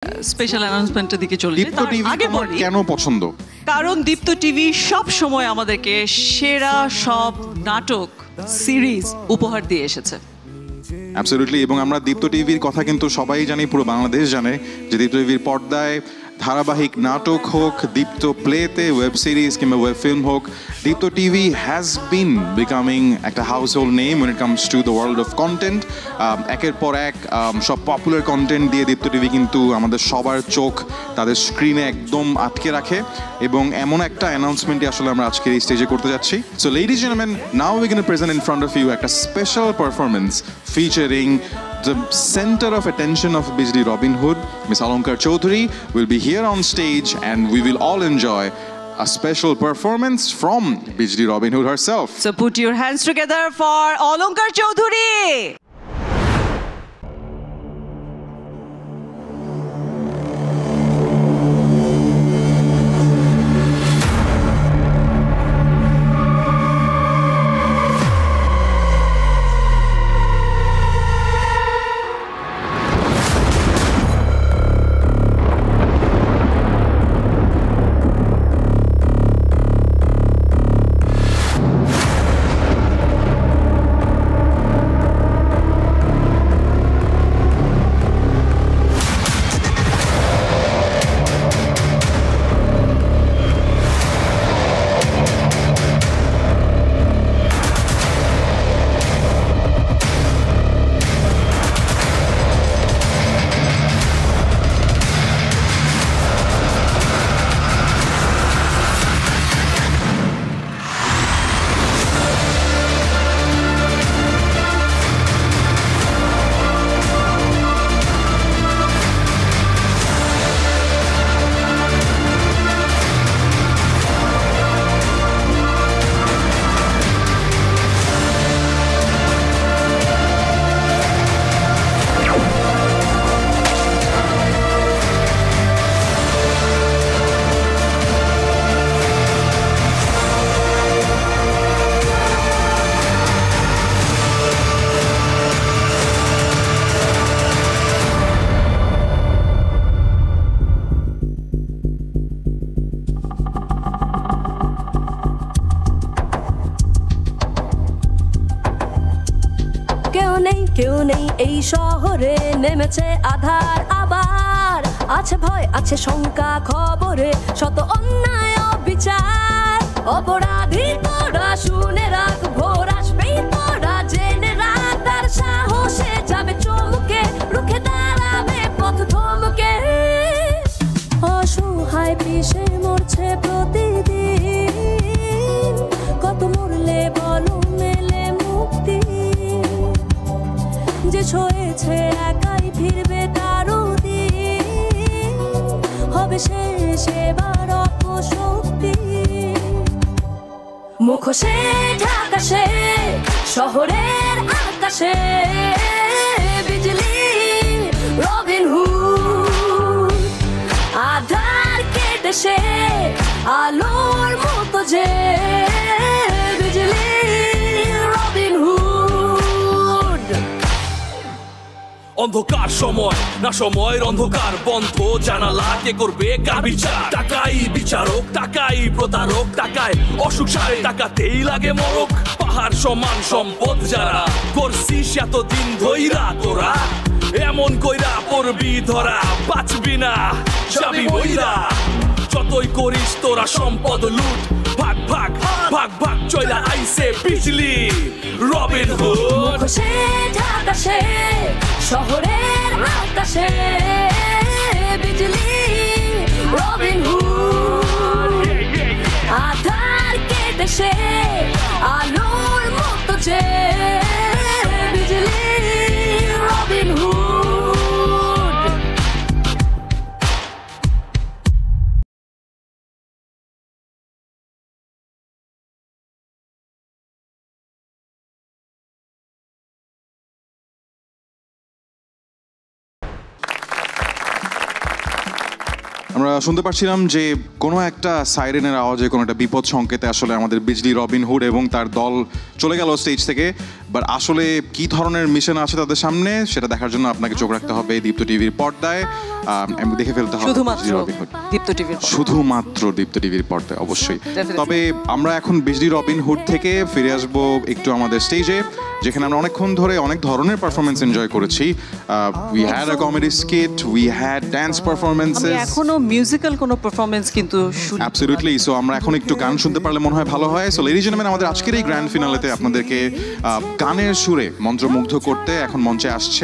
Special অ্যানাউন্সমেন্টের দিকে চলে যাই। দীপ্ত টিভি আগে তোমার বলি কেন পছন্দ? কারণ দীপ্ত টিভি সব সময় আমাদেরকে সেরা সব নাটক সিরিজ উপহার দিয়ে এসেছে। অ্যাবসলিউটলি। এবং আমরা দীপ্ত টিভির কথা কিন্তু সবাই জানি, পুরো বাংলাদেশ জানে যে দীপ্ত টিভির পর্দায় ধারাবাহিক নাটক হোক, দীপ্ত প্লেতে ওয়েব সিরিজ কিংবা ওয়েব ফিল্ম হোক, দীপ্ত টিভি হ্যাজ বিন বিকামিং একটা house hold name when it comes to the world of content। একের পর এক সব পপুলার কন্টেন্ট দিয়ে দীপ্ত টিভি কিন্তু আমাদের সবার চোখ তাদের স্ক্রিনে একদম আটকে রাখে। এবং এমন একটা অ্যানাউন্সমেন্টই আসলে আমরা আজকের এই স্টেজে করতে যাচ্ছি। So ladies and gentleman, now we gonna present in front of you একটা special performance featuring the center of attention of Bijli Robin Hood, Miss Alankar Choudhury, will be here on stage and we will all enjoy a special performance from Bijli Robin Hood herself. So put your hands together for Alankar Choudhury. কেউ নেই এই শহরে, নেমেছে আধার আবার, আছে ভয় আছে শঙ্কা খবরে, শত অন্যায় বিচার, অপরাধী তোরা শুনে রাখ, ভোর আসবেই তোরা জেনে রাখ, তার সাহসে যাবে চমকে, রুখে দাঁড়াবে পথ থমকে, অসহায় পিষে মরছে প্রতিদিন, কত মরলে বলো মেলে মুক্তি, যে ছয়েছে একাই ফিরবে তারও দিন, হবে শেষ এবার অপশক্তি, মুখোশে ঢাকা সে শহরের আকাশে, বিজলি রবিন হুড, আধার কেটে সে আলোর মতো যে, বিজলি রবিন হুড। অন্ধকার সময় না, সময়ের অন্ধকার বন্ধ, জানালা কে করবে কার বিচার, টাকাই বিচারক, টাকাই প্রতারক, টাকায় অসুখ সারে, টাকাতেই লাগে মরক, পাহাড় সমান সম্পদ যারা করছিস এতদিন ধইরা তোরা, এমন কইরা পড়বি ধরা, বাঁচবি না যাবি বইরা, যতই করিস তোরা সম্পদ লুট, ভাগ ভাগ ভাগ ভাগ চইলা আইছে বিজলি রবিন হুড, মুখোশে ঢাকা সে শহরের আকাশে, বিজলি রবিন হুড, আধার কেটে সে আলোর মতো যে, বিজলি রবিন হুড। আমরা শুনতে পাচ্ছিলাম যে কোনো একটা সাইরেনের আওয়াজে, কোনো একটা বিপদ সংকেতে আসলে আমাদের বিজলি রবিন হুড এবং তার দল চলে গেল স্টেজ থেকে। বাট আসলে কি ধরনের মিশন আছে তাদের সামনে সেটা দেখার জন্য আপনাকে চোখ রাখতে হবে দীপ্ত টিভির পর্দায়। দেখে ফেলতে হবে শুধুমাত্র বিজলি রবিনহুড। দীপ্ত টিভির শুধুমাত্র দীপ্ত টিভির পর্দায় অবশ্যই। Definitely. তবে আমরা এখন বিজলি রবিনহুড থেকে ফিরে আসব একটু আমাদের স্টেজে, যেখানে আমরা অনেকক্ষণ ধরে অনেক ধরনের পারফরমেন্স এনজয় করেছি। We had a comedy skit, we had dance আমি পারফরমেন্সেস, এখনো মিউজিক্যাল কোনো পারফরমেন্স কিন্তু শুনি। অ্যাবসলিউটলি। সো আমরা এখন একটু গান শুনতে পারলে মনে হয় ভালো হয়। সো লেডিজ জেন্টলম্যান, আমাদের আজকের এই গ্র্যান্ড ফিনালেতে আপনাদেরকে গানের সুরে মন্ত্রমুগ্ধ করতে এখন মঞ্চে আসছে